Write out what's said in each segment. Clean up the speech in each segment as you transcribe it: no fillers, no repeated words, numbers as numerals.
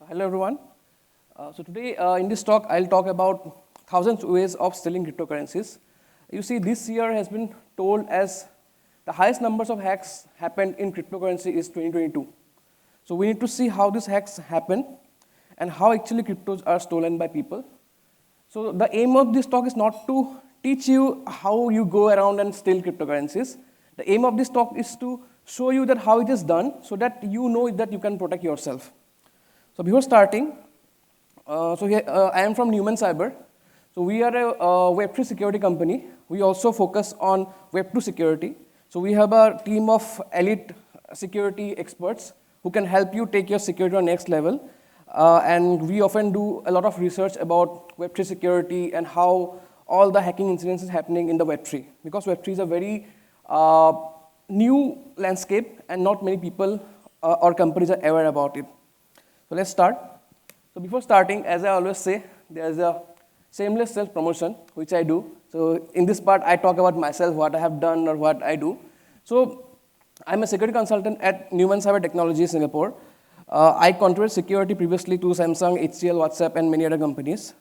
Hello everyone. So today in this talk, I'll talk about thousands of ways of stealing cryptocurrencies. You see, this year has been told as the highest numbers of hacks happened in cryptocurrency is 2022. So we need to see how these hacks happen and how actually cryptos are stolen by people. So the aim of this talk is not to teach you how you go around and steal cryptocurrencies. The aim of this talk is to show you that how it is done so that you know that you can protect yourself. So before starting, I am from Numen Cyber. So we are a Web3 security company. We also focus on Web2 security. So we have a team of elite security experts who can help you take your security to the next level. And we often do a lot of research about Web3 security and how all the hacking incidents is happening in the Web3. Because Web3 is a very new landscape and not many people or companies are aware about it. So let's start. So before starting, as I always say, there's a shameless self-promotion, which I do. So in this part, I talk about myself, what I have done or what I do. So I'm a security consultant at Numen Cyber Technology, Singapore. I contributed security previously to Samsung, HCL, WhatsApp, and many other companies.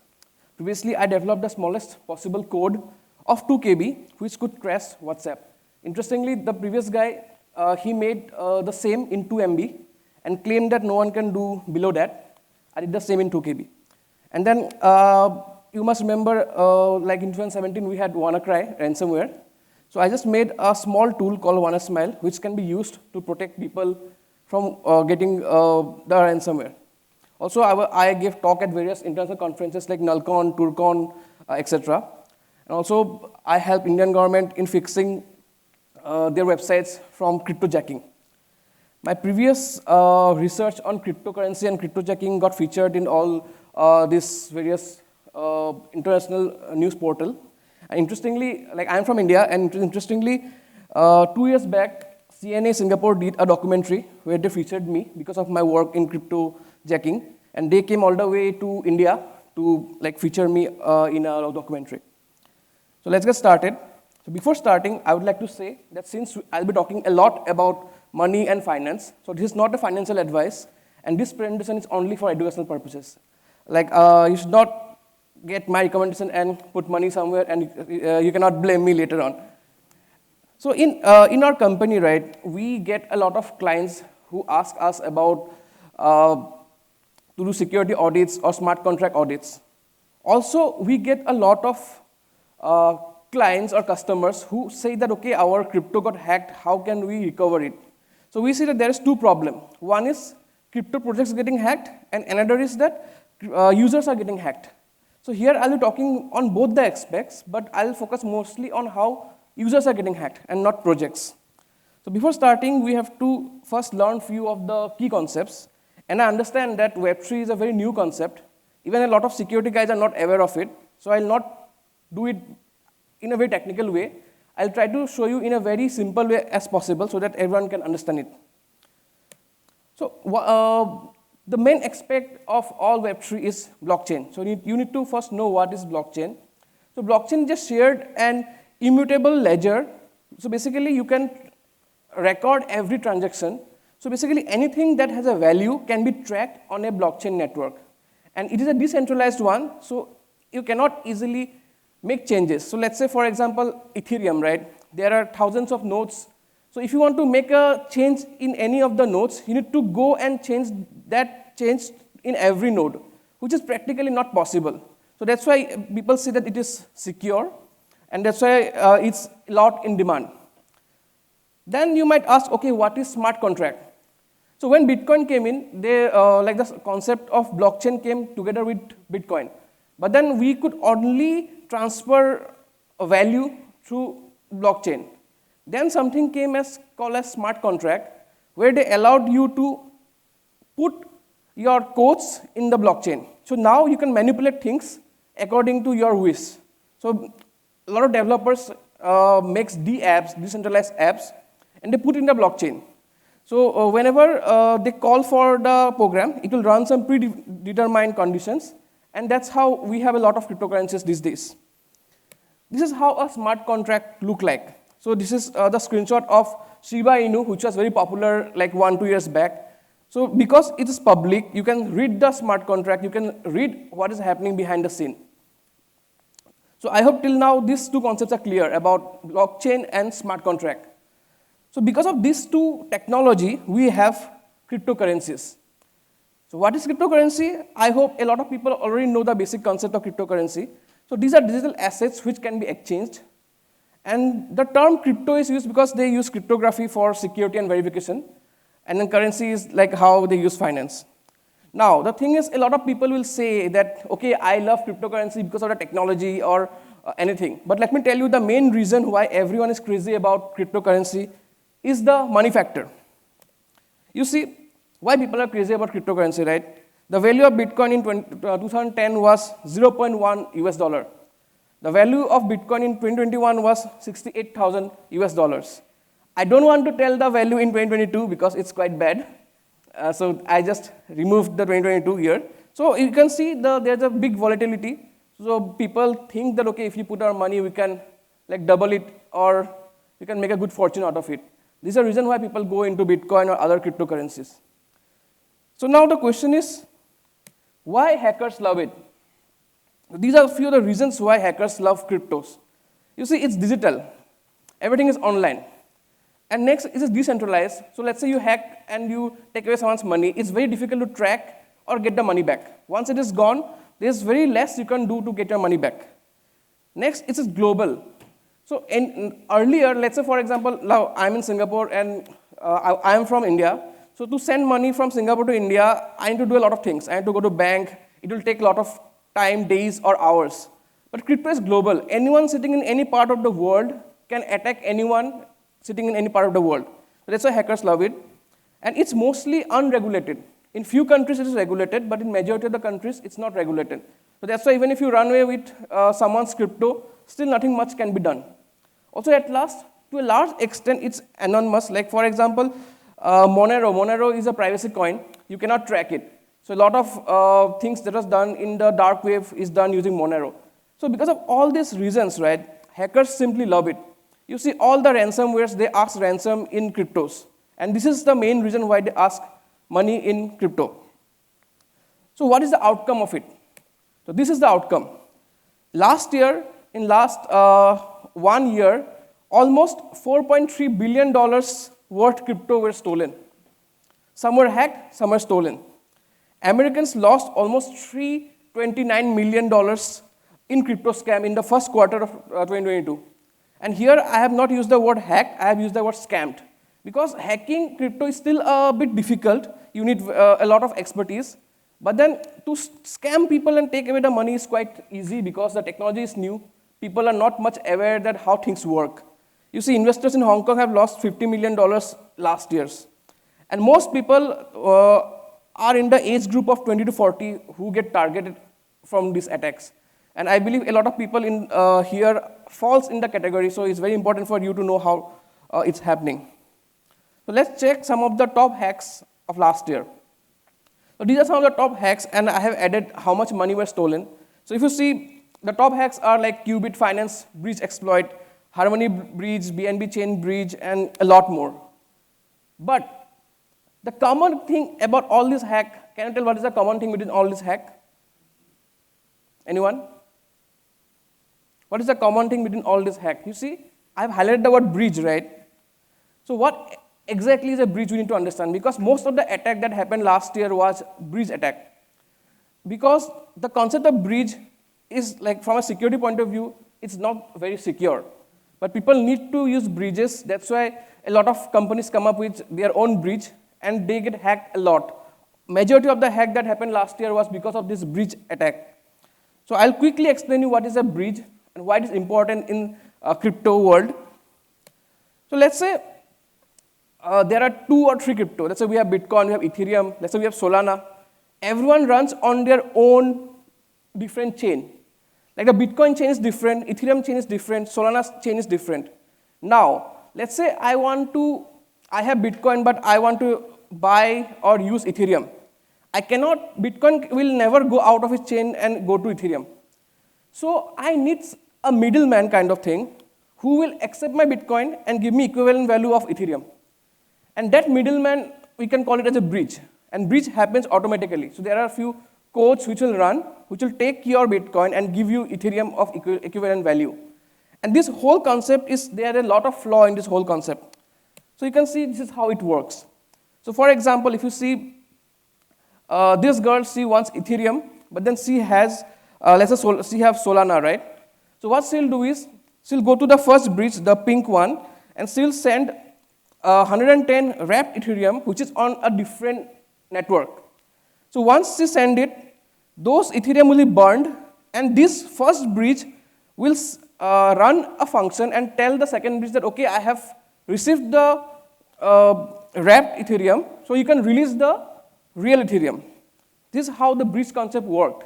Previously, I developed the smallest possible code of 2 KB, which could crash WhatsApp. Interestingly, the previous guy, he made the same in 2 MB and claimed that no one can do below that. I did the same in 2 KB. And then you must remember, like in 2017, we had WannaCry ransomware. So I just made a small tool called WannaSmile, which can be used to protect people from getting the ransomware. Also, I gave talk at various international conferences like NullCon, TourCon, etc. And also, I help Indian government in fixing their websites from cryptojacking. My previous research on cryptocurrency and cryptojacking got featured in all these various international news portal. And interestingly, like I'm from India, and interestingly, 2 years back, CNA Singapore did a documentary where they featured me because of my work in cryptojacking, and they came all the way to India to like feature me in a documentary. So let's get started. So before starting, I would like to say that since I'll be talking a lot about money and finance, so this is not a financial advice, and this presentation is only for educational purposes. Like you should not get my recommendation and put money somewhere, and you cannot blame me later on. So in our company, right, we get a lot of clients who ask us about to do security audits or smart contract audits. Also, we get a lot of clients or customers who say that, okay, our crypto got hacked, how can we recover it? So we see that there is two problems. One is crypto projects getting hacked, and another is that users are getting hacked. So here I'll be talking on both the aspects, but I'll focus mostly on how users are getting hacked and not projects. So before starting, we have to first learn few of the key concepts. And I understand that Web3 is a very new concept. Even a lot of security guys are not aware of it. So I'll not do it in a very technical way. I'll try to show you in a very simple way as possible so that everyone can understand it. So the main aspect of all Web3 is blockchain. So you need to first know what is blockchain. So blockchain just shared an immutable ledger. So basically, you can record every transaction. So basically, anything that has a value can be tracked on a blockchain network. And it is a decentralized one, so you cannot easily make changes. So let's say, for example, Ethereum, right? There are thousands of nodes. So if you want to make a change in any of the nodes, you need to go and change that change in every node, which is practically not possible. So that's why people say that it is secure, and that's why it's a lot in demand. Then you might ask, okay, what is smart contract? So when Bitcoin came in, like the concept of blockchain came together with Bitcoin. But then we could only transfer a value through blockchain. Then something came called as smart contract, where they allowed you to put your codes in the blockchain. So now you can manipulate things according to your wish. So a lot of developers makes apps, decentralized apps, and they put in the blockchain. So whenever they call for the program, it will run some predetermined conditions, and that's how we have a lot of cryptocurrencies these days. This is how a smart contract look like. So this is the screenshot of Shiba Inu, which was very popular like 1-2 years back. So because it is public, you can read the smart contract, you can read what is happening behind the scene. So I hope till now these two concepts are clear about blockchain and smart contract. So because of these two technology, we have cryptocurrencies. So what is cryptocurrency? I hope a lot of people already know the basic concept of cryptocurrency. So these are digital assets which can be exchanged. And the term crypto is used because they use cryptography for security and verification. And then currency is like how they use finance. Now, the thing is, a lot of people will say that, okay, I love cryptocurrency because of the technology or anything. But let me tell you the main reason why everyone is crazy about cryptocurrency is the money factor. You see, why people are crazy about cryptocurrency, right? The value of Bitcoin in 2010 was 0.1 US dollar. The value of Bitcoin in 2021 was 68,000 US dollars. I don't want to tell the value in 2022 because it's quite bad. So I just removed the 2022 year. So you can see there's a big volatility. So people think that, okay, if you put our money, we can like double it or we can make a good fortune out of it. This is the reason why people go into Bitcoin or other cryptocurrencies. So now the question is, why hackers love it? These are a few of the reasons why hackers love cryptos. You see, it's digital. Everything is online. And next, it is decentralized. So let's say you hack and you take away someone's money. It's very difficult to track or get the money back. Once it is gone, there's very less you can do to get your money back. Next, it is global. So earlier, let's say for example, now I'm in Singapore and I am from India. So to send money from Singapore to India, I need to do a lot of things. I have to go to bank. It will take a lot of time, days or hours. But crypto is global. Anyone sitting in any part of the world can attack anyone sitting in any part of the world. So that's why hackers love it. And it's mostly unregulated. In few countries it is regulated, but in majority of the countries it's not regulated. So that's why even if you run away with someone's crypto, still nothing much can be done. Also at last, to a large extent, it's anonymous. Like for example, Monero. Monero is a privacy coin. You cannot track it. So a lot of things that was done in the dark web is done using Monero. So because of all these reasons, right, hackers simply love it. You see all the ransomwares, they ask ransom in cryptos. And this is the main reason why they ask money in crypto. So what is the outcome of it? So this is the outcome. Last year, in last 1 year, almost $4.3 billion worth crypto were stolen. Some were hacked, some were stolen. Americans lost almost $329 million in crypto scam in the first quarter of 2022. And here I have not used the word hacked, I have used the word scammed. Because hacking crypto is still a bit difficult. You need a lot of expertise. But then to scam people and take away the money is quite easy because the technology is new. People are not much aware that how things work. You see, investors in Hong Kong have lost $50 million last year. And most people are in the age group of 20 to 40 who get targeted from these attacks. And I believe a lot of people in here falls in the category, so it's very important for you to know how it's happening. So let's check some of the top hacks of last year. So these are some of the top hacks, and I have added how much money were stolen. So if you see, the top hacks are like Qubit Finance breach exploit, Harmony breach, BNB chain breach, and a lot more. But the common thing about all this hack, can you tell what is the common thing between all this hack? Anyone? What is the common thing between all this hack? You see, I have highlighted the word breach, right? So what exactly is a breach we need to understand? Because most of the attack that happened last year was breach attack. Because the concept of breach is like from a security point of view, it's not very secure. But people need to use breaches. That's why a lot of companies come up with their own breach and they get hacked a lot. Majority of the hack that happened last year was because of this breach attack. So I'll quickly explain you what is a breach and why it is important in crypto world. So let's say there are 2 or 3 crypto. Let's say we have Bitcoin, we have Ethereum, let's say we have Solana. Everyone runs on their own different chain. Like the Bitcoin chain is different, Ethereum chain is different, Solana's chain is different. Now, let's say I have Bitcoin, but I want to buy or use Ethereum. Bitcoin will never go out of its chain and go to Ethereum. So I need a middleman kind of thing who will accept my Bitcoin and give me equivalent value of Ethereum. And that middleman, we can call it as a breach. and breach happens automatically. So there are a few codes which will run, which will take your Bitcoin and give you Ethereum of equivalent value. And this whole concept is, there are a lot of flaw in this whole concept. So you can see this is how it works. So for example, if you see this girl, she wants Ethereum, but then she has, let's say she have Solana, right? So what she'll do is, she'll go to the first bridge, the pink one, and she'll send 110 wrapped Ethereum, which is on a different network. So once she send it, those Ethereum will be burned, and this first bridge will run a function and tell the second bridge that, okay, I have received the wrapped Ethereum, so you can release the real Ethereum. This is how the bridge concept worked.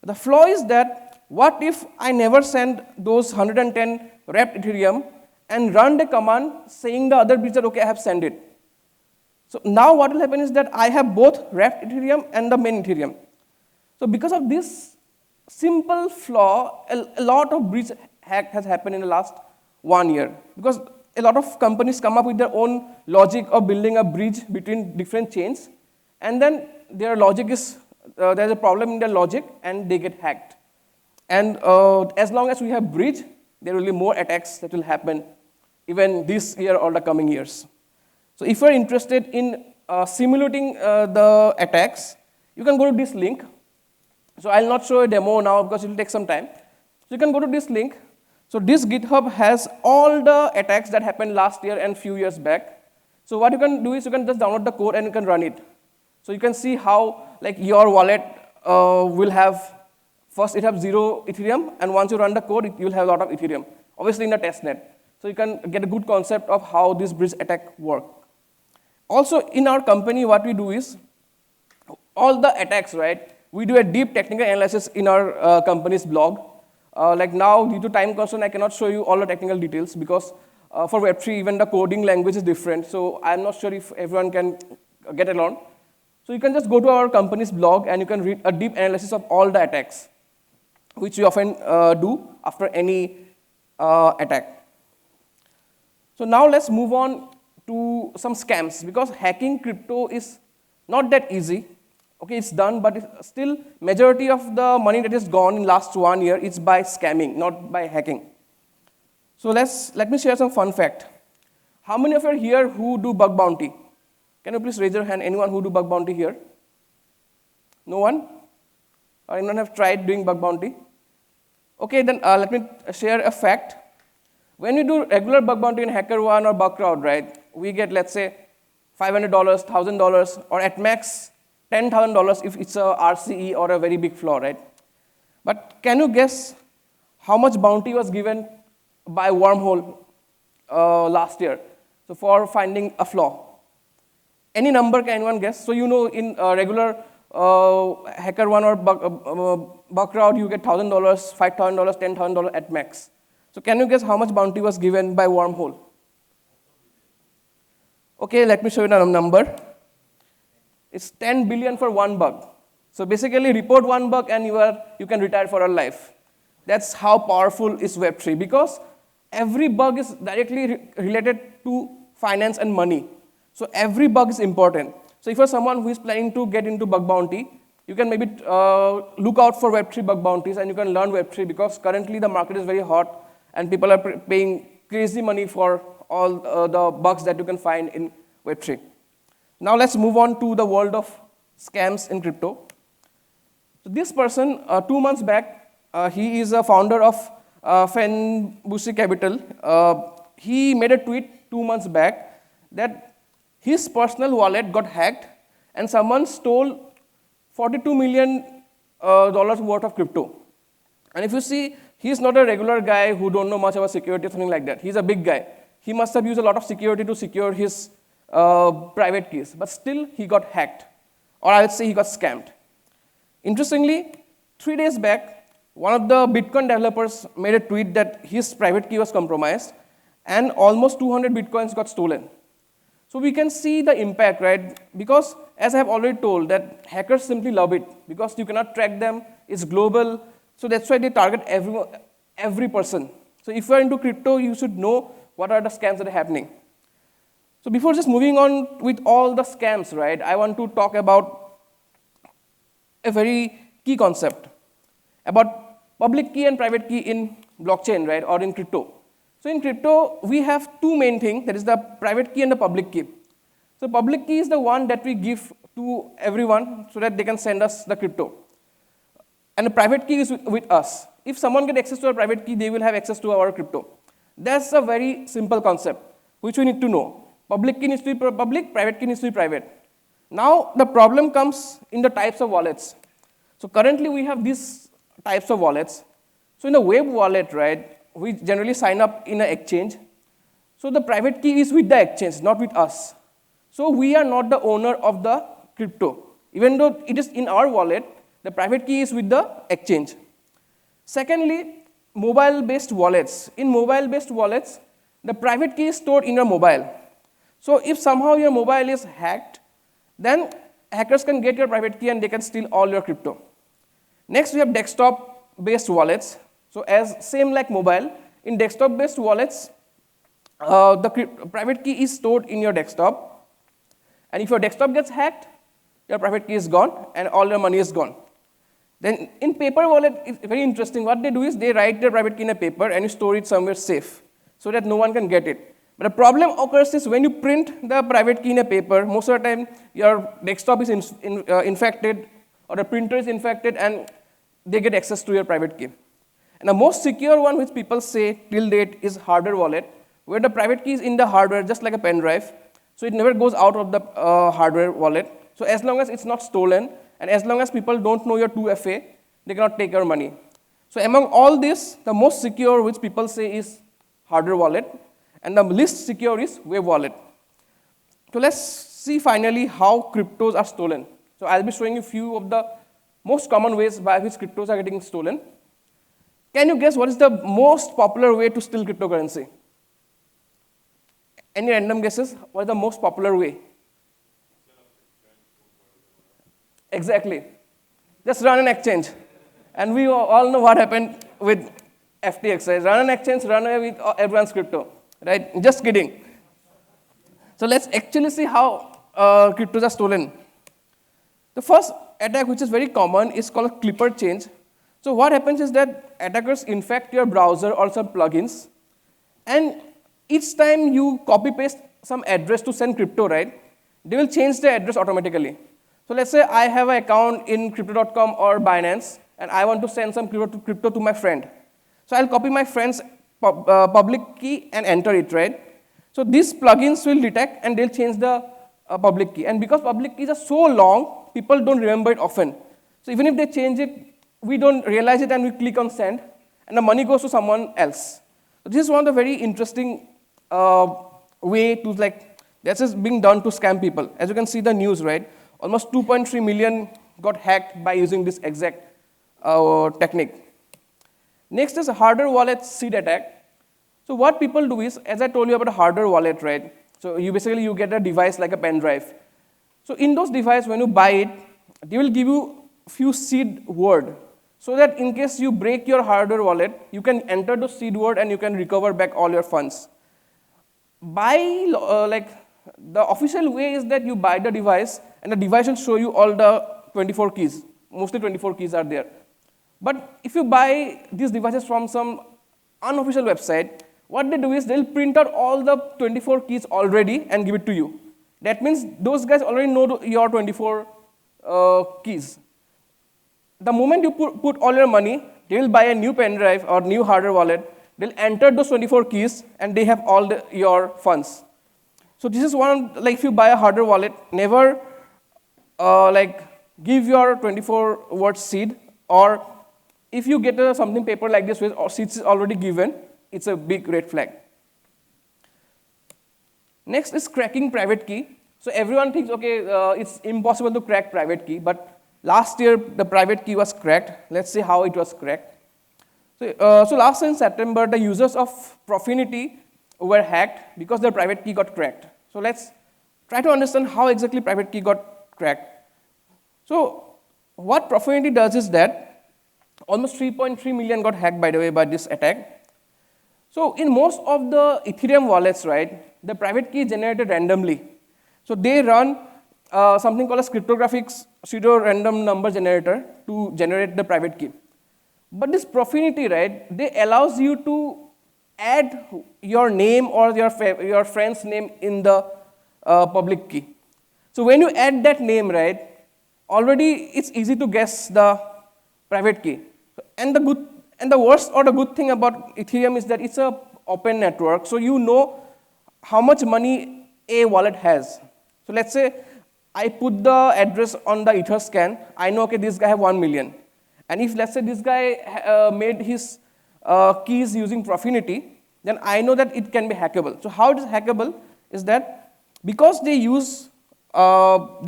The flaw is that, what if I never send those 110 wrapped Ethereum and run the command saying the other bridge that, okay, I have sent it. So now what will happen is that I have both wrapped Ethereum and the main Ethereum. So because of this simple flaw, a lot of breach hack has happened in the last 1 year. Because a lot of companies come up with their own logic of building a bridge between different chains, and then their logic is, there's a problem in their logic, and they get hacked. And as long as we have bridge, there will be more attacks that will happen even this year or the coming years. So if you're interested in simulating the attacks, you can go to this link. So I'll not show a demo now because it will take some time. So you can go to this link. So this GitHub has all the attacks that happened last year and few years back. So what you can do is you can just download the code and you can run it. So you can see how, like, your wallet will have, first it has 0 Ethereum, and once you run the code, you will have a lot of Ethereum, obviously in the testnet. So you can get a good concept of how this bridge attack work. Also in our company, what we do is, all the attacks, right, we do a deep technical analysis in our company's blog. Like now, due to time constraint, I cannot show you all the technical details because for Web3, even the coding language is different. So I'm not sure if everyone can get along. So you can just go to our company's blog and you can read a deep analysis of all the attacks, which we often do after any attack. So now let's move on to some scams, because hacking crypto is not that easy. Okay, it's done, but it's still majority of the money that is gone in last 1 year is by scamming, not by hacking. So let me share some fun fact. How many of you are here who do bug bounty? Can you please raise your hand, anyone who do bug bounty here? No one? Or anyone have tried doing bug bounty? Okay, then let me share a fact. When you do regular bug bounty in HackerOne or Bugcrowd, right, we get, let's say, $500, $1,000, or at max $10,000 if it's a RCE or a very big flaw, right? But can you guess how much bounty was given by Wormhole last year? So for finding a flaw. Any number, can anyone guess? So you know in regular HackerOne or Bugcrowd, you get $1,000, $5,000, $10,000 at max. So can you guess how much bounty was given by Wormhole? Okay, let me show you the number. It's 10 billion for one bug. So basically, report one bug and you can retire for a life. That's how powerful is Web3, because every bug is directly related to finance and money. So every bug is important. So if you're someone who is planning to get into bug bounty, you can maybe look out for Web3 bug bounties and you can learn Web3, because currently the market is very hot and people are paying crazy money for all the bugs that you can find in Web3. Now let's move on to the world of scams in crypto. So this person, 2 months back, he is a founder of Fenbushi Capital. He made a tweet 2 months back that his personal wallet got hacked and someone stole $42 million worth of crypto. And if you see, he's not a regular guy who don't know much about security or something like that. He's a big guy. He must have used a lot of security to secure his private keys, but still he got hacked, or I would say he got scammed. Interestingly, 3 days back, one of the Bitcoin developers made a tweet that his private key was compromised and almost 200 Bitcoins got stolen. So we can see the impact, right? Because as I have already told, that hackers simply love it because you cannot track them, it's global, so that's why they target every person. So if you are into crypto, you should know what are the scams that are happening. So before just moving on with all the scams, right, I want to talk about a very key concept about public key and private key in blockchain, right, or in crypto. So in crypto, we have two main things, that is the private key and the public key. So public key is the one that we give to everyone so that they can send us the crypto. And the private key is with us. If someone gets access to our private key, they will have access to our crypto. That's a very simple concept, which we need to know. Public key needs to be public, private key needs to be private. Now, the problem comes in the types of wallets. So currently, we have these types of wallets. So in the web wallet, right, we generally sign up in an exchange. So the private key is with the exchange, not with us. So we are not the owner of the crypto. Even though it is in our wallet, the private key is with the exchange. Secondly, mobile-based wallets. In mobile-based wallets, the private key is stored in your mobile. So if somehow your mobile is hacked, then hackers can get your private key and they can steal all your crypto. Next, we have desktop-based wallets. So as same like mobile, in desktop-based wallets, the private key is stored in your desktop. And if your desktop gets hacked, your private key is gone and all your money is gone. Then in paper wallet, it's very interesting. What they do is they write their private key in a paper and you store it somewhere safe so that no one can get it. But the problem occurs is when you print the private key in a paper, most of the time your desktop is infected or the printer is infected and they get access to your private key. And the most secure one which people say till date is hardware wallet, where the private key is in the hardware just like a pen drive. So it never goes out of the hardware wallet. So as long as it's not stolen and as long as people don't know your 2FA, they cannot take your money. So among all this, the most secure which people say is hardware wallet. And the least secure is web wallet. So let's see finally how cryptos are stolen. So I'll be showing you a few of the most common ways by which cryptos are getting stolen. Can you guess what is the most popular way to steal cryptocurrency? Any random guesses? What is the most popular way? Exactly. Just run an exchange. And we all know what happened with FTX. Right? Run an exchange, run away with everyone's crypto. Right? Just kidding. So let's actually see how cryptos are stolen. The first attack, which is very common, is called Clipper change. So what happens is that attackers infect your browser or some plugins, and each time you copy paste some address to send crypto, right? They will change the address automatically. So let's say I have an account in crypto.com or Binance, and I want to send some crypto to my friend. So I'll copy my friend's public key and enter it, right? So these plugins will detect and they'll change the public key. And because public keys are so long, people don't remember it often. So even if they change it, we don't realize it and we click on send, and the money goes to someone else. So this is one of the very interesting way to this is being done to scam people. As you can see the news, right? Almost 2.3 million got hacked by using this exact technique. Next is a hardware wallet seed attack. So what people do is, as I told you about a hardware wallet, right? So you get a device like a pen drive. So in those devices, when you buy it, they will give you a few seed word, so that in case you break your hardware wallet, you can enter the seed word and you can recover back all your funds. The official way is that you buy the device and the device will show you all the 24 keys. Mostly 24 keys are there. But if you buy these devices from some unofficial website, what they do is they'll print out all the 24 keys already and give it to you. That means those guys already know your 24 keys. The moment you put all your money, they will buy a new pen drive or new hardware wallet. They'll enter those 24 keys and they have all your funds. So this is one, if you buy a hardware wallet, never give your 24 word seed, or if you get something paper like this with seeds is already given, it's a big red flag. Next is cracking private key. So everyone thinks, okay, it's impossible to crack private key, but last year the private key was cracked. Let's see how it was cracked. So last year in September, the users of Profinity were hacked because their private key got cracked. So let's try to understand how exactly private key got cracked. So what Profinity does is that almost 3.3 million got hacked, by the way, by this attack. So in most of the Ethereum wallets, right, the private key is generated randomly. So they run something called a cryptographic pseudo-random number generator to generate the private key. But this Profinity, right, they allows you to add your name or your friend's name in the public key. So when you add that name, right, already it's easy to guess the private key. And the worst or the good thing about Ethereum is that it's a open network, so you know how much money a wallet has. So let's say I put the address on the Etherscan, I know, okay, this guy have 1 million. And if, let's say, this guy made his keys using Profinity, then I know that it can be hackable. So how it is hackable is that because they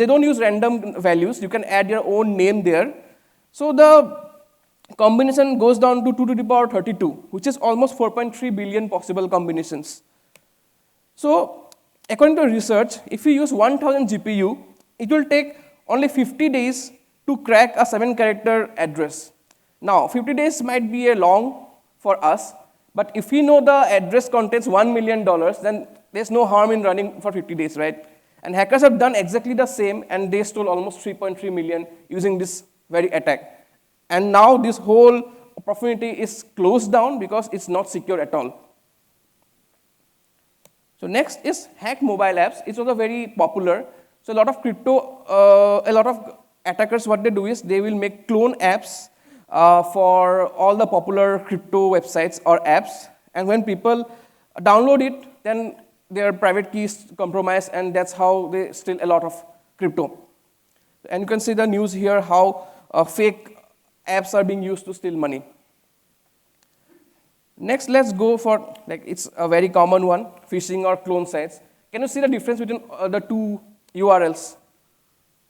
don't use random values, you can add your own name there. So the combination goes down to 2 to the power 32, which is almost 4.3 billion possible combinations. So according to research, if you use 1000 GPU, it will take only 50 days to crack a 7-character address. Now, 50 days might be a long for us, but if we know the address contains $1 million, then there's no harm in running for 50 days, right? And hackers have done exactly the same, and they stole almost 3.3 million using this very attack. And now this whole Profinity is closed down because it's not secure at all. So next is hack mobile apps. It's also very popular. So a lot of attackers, what they do is they will make clone apps for all the popular crypto websites or apps. And when people download it, then their private key is compromised, and that's how they steal a lot of crypto. And you can see the news here how fake apps are being used to steal money. Next, let's go for, it's a very common one, phishing or clone sites. Can you see the difference between the two URLs?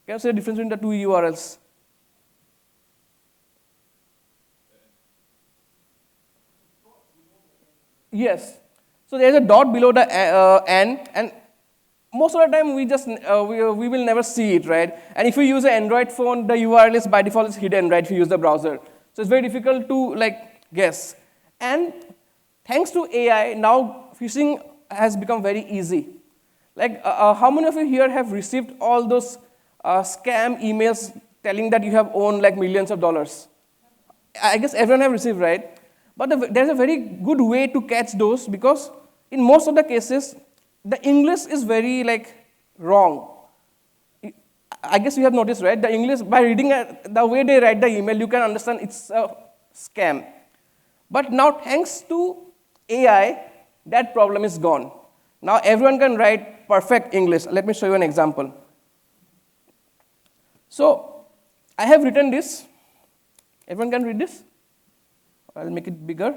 Can you see the difference between the two URLs? Yes. So there's a dot below the N, and most of the time we will never see it, right? And if you use an Android phone, the URL is by default is hidden, right? If you use the browser, so it's very difficult to guess. And thanks to AI, now phishing has become very easy. How many of you here have received all those scam emails telling that you have owned millions of dollars? I guess everyone have received, right? But there's a very good way to catch those, because in most of the cases, the English is very wrong. I guess you have noticed, right? The English, by reading the way they write the email, you can understand it's a scam. But now, thanks to AI, that problem is gone. Now everyone can write perfect English. Let me show you an example. So I have written this. Everyone can read this? I'll make it bigger.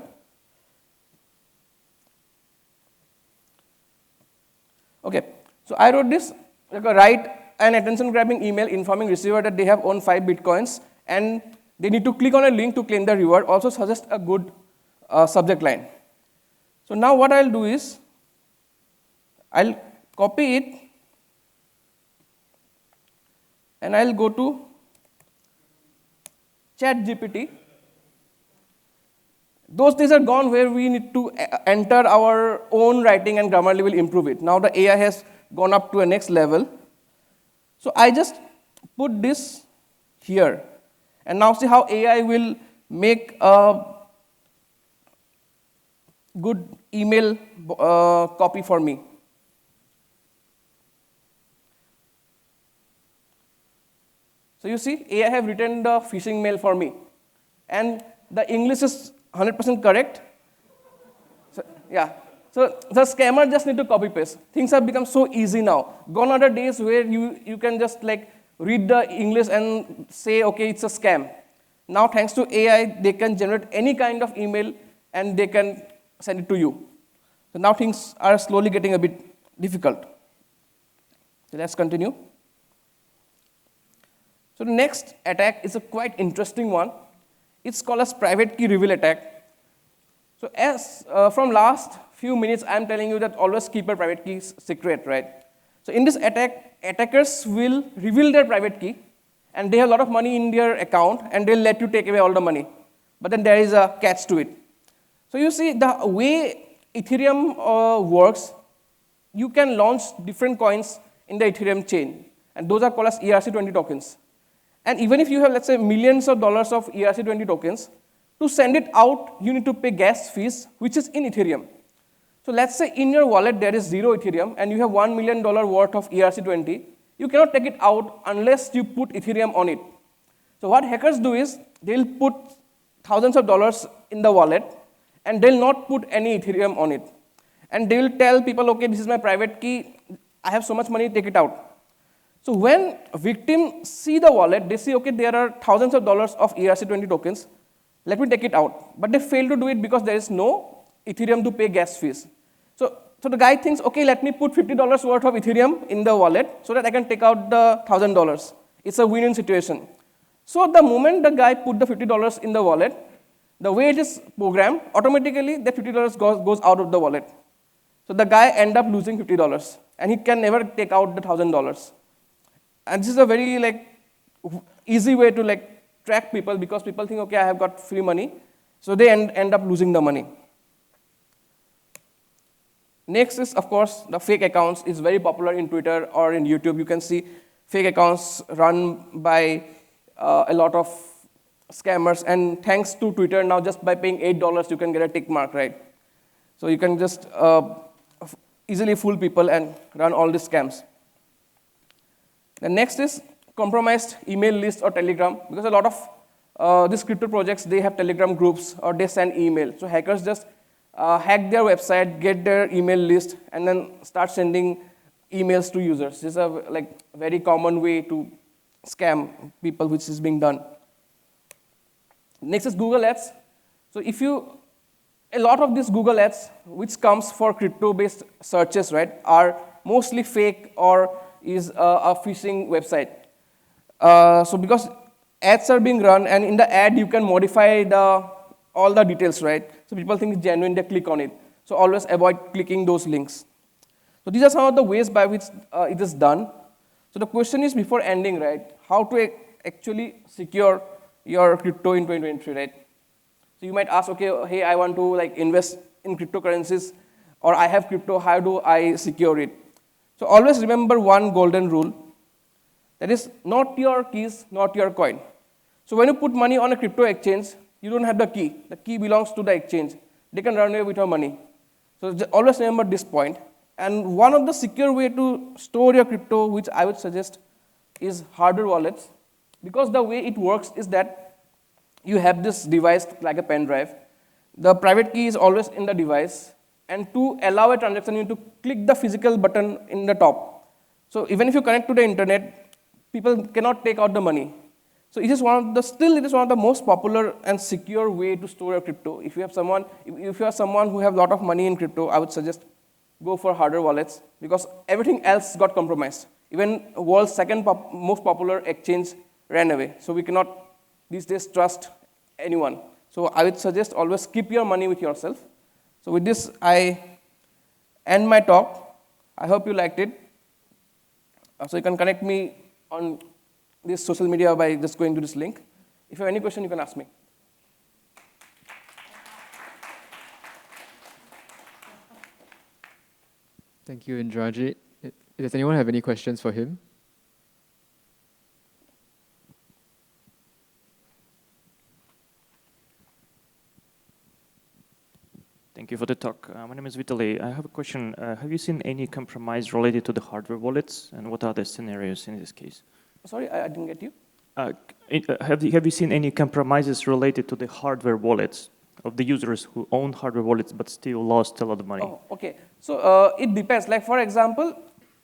Okay, so I wrote this, write an attention-grabbing email informing receiver that they have owned 5 Bitcoins, and they need to click on a link to claim the reward. Also suggest a good subject line. So now what I'll do is, I'll copy it, and I'll go to ChatGPT. Those days are gone where we need to enter our own writing and Grammarly will improve it. Now the AI has gone up to a next level. So I just put this here. And now see how AI will make a good email copy for me. So you see, AI have written the phishing mail for me. And the English is 100% correct. So, yeah. So the scammer just need to copy paste. Things have become so easy now. Gone are the days where you can just read the English and say, okay, it's a scam. Now thanks to AI, they can generate any kind of email and they can send it to you. So now things are slowly getting a bit difficult. So let's continue. So the next attack is a quite interesting one. It's called as private key reveal attack. So as from last few minutes, I'm telling you that always keep your private keys secret, right? So in this attack, attackers will reveal their private key, and they have a lot of money in their account, and they'll let you take away all the money. But then there is a catch to it. So you see, the way Ethereum works, you can launch different coins in the Ethereum chain, and those are called as ERC20 tokens. And even if you have, let's say, millions of dollars of ERC20 tokens, to send it out, you need to pay gas fees, which is in Ethereum. So let's say in your wallet there is 0 Ethereum, and you have $1 million worth of ERC20. You cannot take it out unless you put Ethereum on it. So what hackers do is, they'll put thousands of dollars in the wallet, and they'll not put any Ethereum on it. And they'll tell people, okay, this is my private key, I have so much money, take it out. So when a victim see the wallet, they see, okay, there are thousands of dollars of ERC20 tokens, let me take it out. But they fail to do it because there is no Ethereum to pay gas fees. So the guy thinks, okay, let me put $50 worth of Ethereum in the wallet so that I can take out the $1,000. It's a win-win situation. So the moment the guy put the $50 in the wallet, the way it is programmed, automatically that $50 goes out of the wallet. So the guy end up losing $50, and he can never take out the $1,000. And this is a very easy way to track people, because people think, okay, I have got free money, so they end up losing the money. Next is, of course, the fake accounts is very popular in Twitter or in YouTube. You can see fake accounts run by a lot of scammers, and thanks to Twitter, now just by paying $8, you can get a tick mark, right? So you can just easily fool people and run all these scams. The next is compromised email list or Telegram, because a lot of these crypto projects, they have Telegram groups or they send email. So hackers just hack their website, get their email list, and then start sending emails to users. This is a very common way to scam people, which is being done. Next is Google Ads. So a lot of these Google Ads, which comes for crypto-based searches, right, are mostly fake or is a phishing website. So because ads are being run, and in the ad you can modify all the details, right? So people think it's genuine, they click on it. So always avoid clicking those links. So these are some of the ways by which it is done. So the question is, before ending, right, how to actually secure your crypto in 2023, right? So you might ask, okay, hey, I want to invest in cryptocurrencies, or I have crypto, how do I secure it? So always remember one golden rule, that is, not your keys, not your coin. So when you put money on a crypto exchange, you don't have the key. The key belongs to the exchange. They can run away with your money. So always remember this point. And one of the secure way to store your crypto, which I would suggest, is hardware wallets. Because the way it works is that you have this device like a pen drive. The private key is always in the device. And to allow a transaction, you need to click the physical button in the top. So even if you connect to the internet, people cannot take out the money. So it is one of the most popular and secure way to store your crypto. If you are someone who have a lot of money in crypto, I would suggest go for hardware wallets, because everything else got compromised. Even world's second most popular exchange ran away. So we cannot these days trust anyone. So I would suggest always keep your money with yourself. So with this, I end my talk. I hope you liked it. So you can connect me on this social media by just going to this link. If you have any question, you can ask me. Thank you, Indrajeet. Does anyone have any questions for him? Thank you for the talk. My name is Vitaly. I have a question. Have you seen any compromise related to the hardware wallets, and what are the scenarios in this case? Sorry, I didn't get you. Have you seen any compromises related to the hardware wallets of the users who own hardware wallets but still lost a lot of money? Oh, okay. So it depends. Like for example,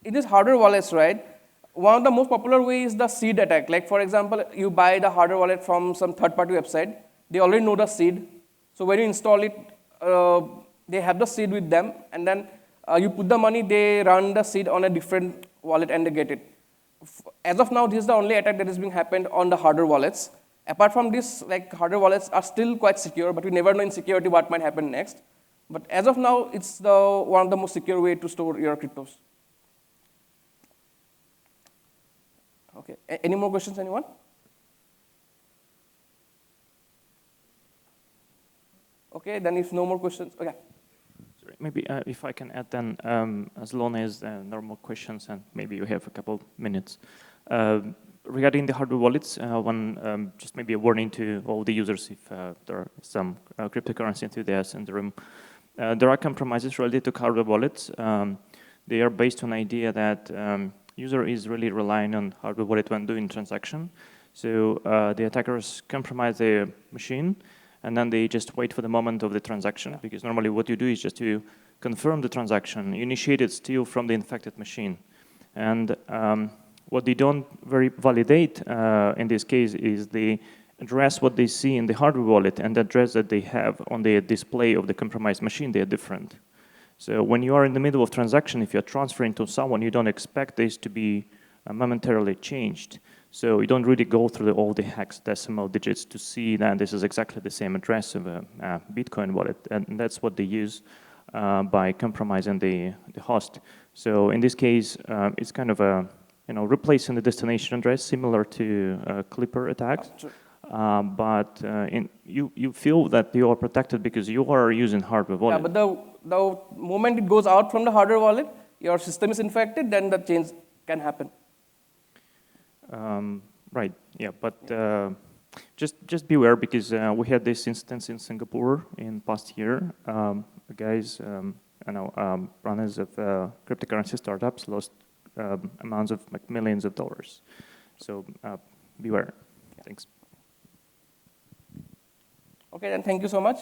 in these hardware wallets, right, one of the most popular way is the seed attack. Like for example, you buy the hardware wallet from some third-party website. They already know the seed. So when you install it, they have the seed with them, and then you put the money, they run the seed on a different wallet and they get it. As of now, this is the only attack that is being happened on the hardware wallets. Apart from this, like hardware wallets are still quite secure, but we never know in security what might happen next. But as of now, it's one of the most secure way to store your cryptos. Okay, any more questions, anyone? Okay, then if no more questions, okay. Sorry. maybe if I can add then, as long as normal questions, and maybe you have a couple minutes. Regarding the hardware wallets, just maybe a warning to all the users if there are some cryptocurrency enthusiasts in the room. There are compromises related to hardware wallets. They are based on the idea that user is really relying on hardware wallet when doing transaction. So the attackers compromise their machine, and then they just wait for the moment of the transaction, because normally what you do is just to confirm the transaction. You initiate it still from the infected machine. And what they don't very validate in this case is the address what they see in the hardware wallet and the address that they have on the display of the compromised machine, they are different. So when you are in the middle of transaction, if you're transferring to someone, you don't expect this to be momentarily changed. So you don't really go through all the hexadecimal digits to see that this is exactly the same address of a Bitcoin wallet. And that's what they use by compromising the host. So in this case, it's kind of a, replacing the destination address, similar to Clipper attacks. But you feel that you are protected because you are using hardware wallet. Yeah, but the moment it goes out from the hardware wallet, your system is infected, then the change can happen. Right. Yeah, but just beware, because we had this instance in Singapore in past year. Guys, runners of cryptocurrency startups lost amounts of like millions of dollars. So beware. Thanks. Okay, then thank you so much.